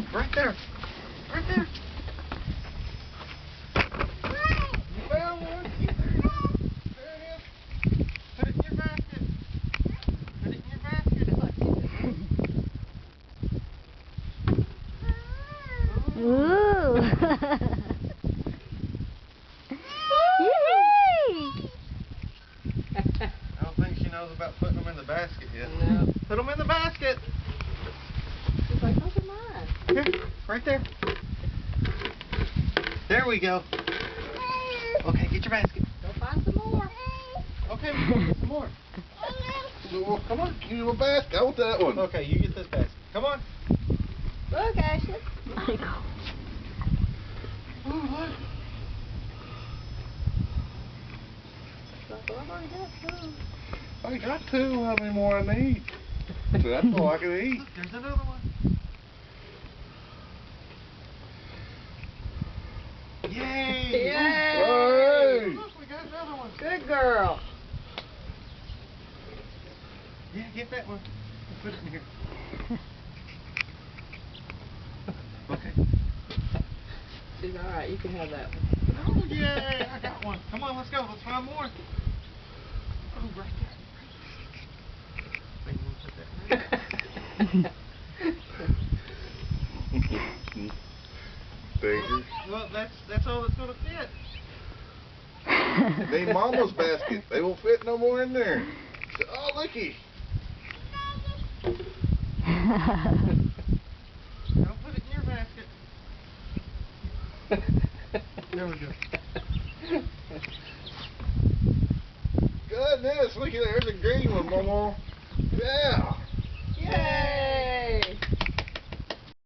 Ooh, right there. Right there. You found one. There it is. Put it in your basket. Put it in your basket. Ooh. I don't think she knows about putting them in the basket yet. No. Put them in the basket. She's like, those are mine. Here, right there. There we go. Okay, get your basket. Go find some more. Okay, we'll get some more. Well, come on, give me my basket. I want that one. Okay, you get this basket. Come on. Look, Ashley. Ooh, look. Well, I've already got some. I got two. How many more I need? So that's all I can eat. Look, there's another one. Yay! Yay! Hey! Look, we got another one. Good girl. Yeah, get that one. Put it in here. Okay. She's all right. You can have that one. Oh, yay! I got one. Come on, let's go. Let's find more. Oh, right there. Maybe we'll put that right. Fingers. Well, that's all that's gonna fit. Need Mama's basket. They won't fit no more in there. Oh, looky. Don't put it in your basket. There we go. Goodness, look at there. There's a green one, Mama. Yeah.